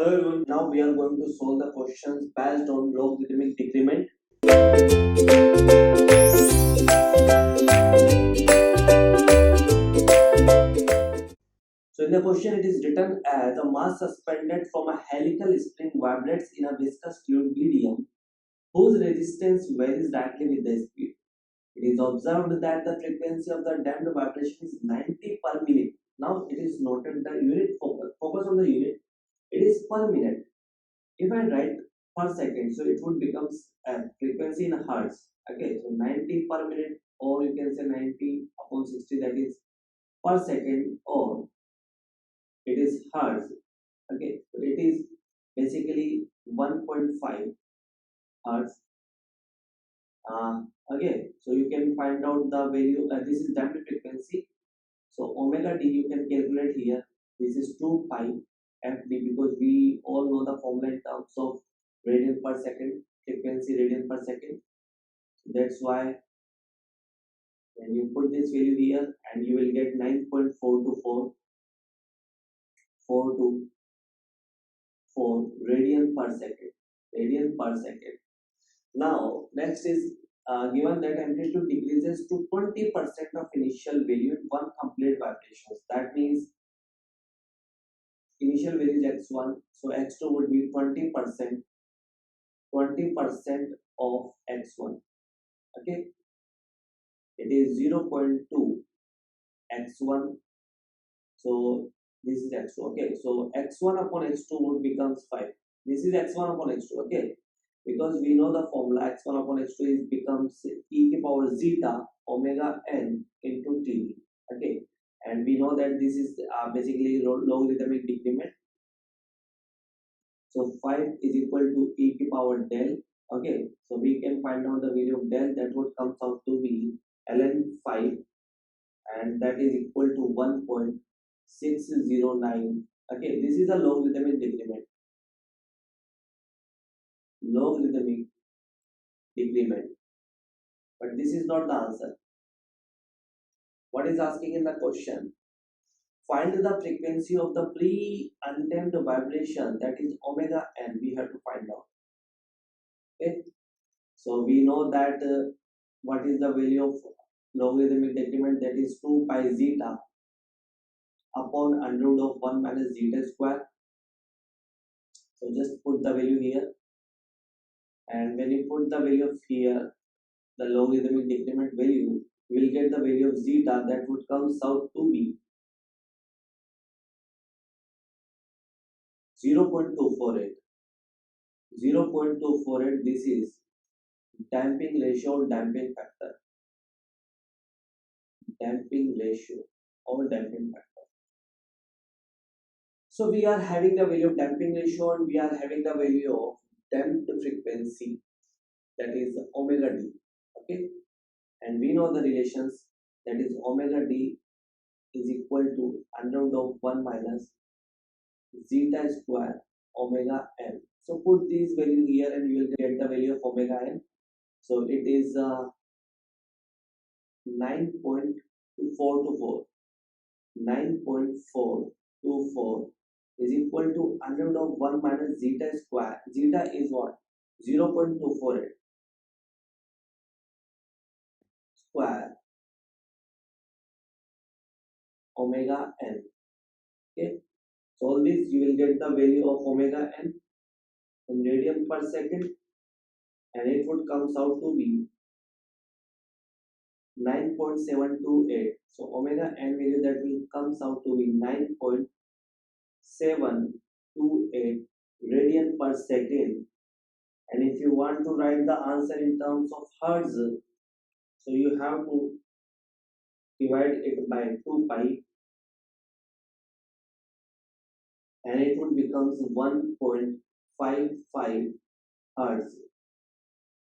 Hello everyone, now we are going to solve the questions based on logarithmic decrement. So in the question it is written as a mass suspended from a helical spring vibrates in a viscous fluid medium whose resistance varies directly with the speed. It is observed that the frequency of the damped vibration is 90 per minute. Now it is noted the unit focus on the unit. It is per minute. If I write per second, so it would become frequency in hertz. Okay, so 90 per minute, or you can say 90 upon 60, that is per second, or it is hertz. Okay, so it is basically 1.5 hertz. Okay, so you can find out the value. This is damped frequency. So omega d you can calculate here. This is 2 pi fd, because we all know the formula in terms of radian per second, frequency radian per second. That's why when you put this value here, and you will get 9.424 radian per second. Radian per second. Now next is given that amplitude decreases to 20% of initial value in one complete vibrations. That means initial value is x1, so x2 would be 20% of x1. Okay, it is 0.2 x1, so this is x2. Okay, so x1 upon x2 would becomes 5. This is x1 upon x2. Okay, because we know the formula x1 upon x2 is becomes e to power zeta omega n into td. Okay, and we know that this is basically logarithmic decrement. So 5 is equal to e to power del. Okay, so we can find out the value of del, that would comes out to be ln 5, and that is equal to 1.609. Okay, this is a logarithmic decrement. Logarithmic decrement. But this is not the answer. What is asking in the question? Find the frequency of the pre-undamped vibration, that is omega n. We have to find out. Okay, so we know that what is the value of logarithmic decrement, that is 2 pi zeta upon under root of 1 minus zeta square. So just put the value here, and when you put the value of here, the logarithmic decrement value, you will get the value of zeta, that would come out to be 0.248. 0.248. This is damping ratio or damping factor. Damping ratio or damping factor. So we are having the value of damping ratio, and we are having the value of damped frequency, that is omega d. Okay, and we know the relations, that is omega d is equal to under root of 1 minus zeta square omega n. So put this value here, and you will get the value of omega n. So it is 9.424. 9.424 is equal to under root of 1 minus zeta square. Zeta is what? 0.248 square omega n. Okay, so all this you will get the value of omega n in radian per second, and it would comes out to be 9.728. So omega n value, that will comes out to be 9.728 radian per second. And if you want to write the answer in terms of hertz, so you have to divide it by 2 pi, and it would becomes 1.55 hertz.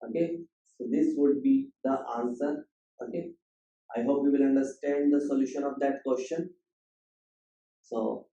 Okay, so this would be the answer. Okay, I hope you will understand the solution of that question. So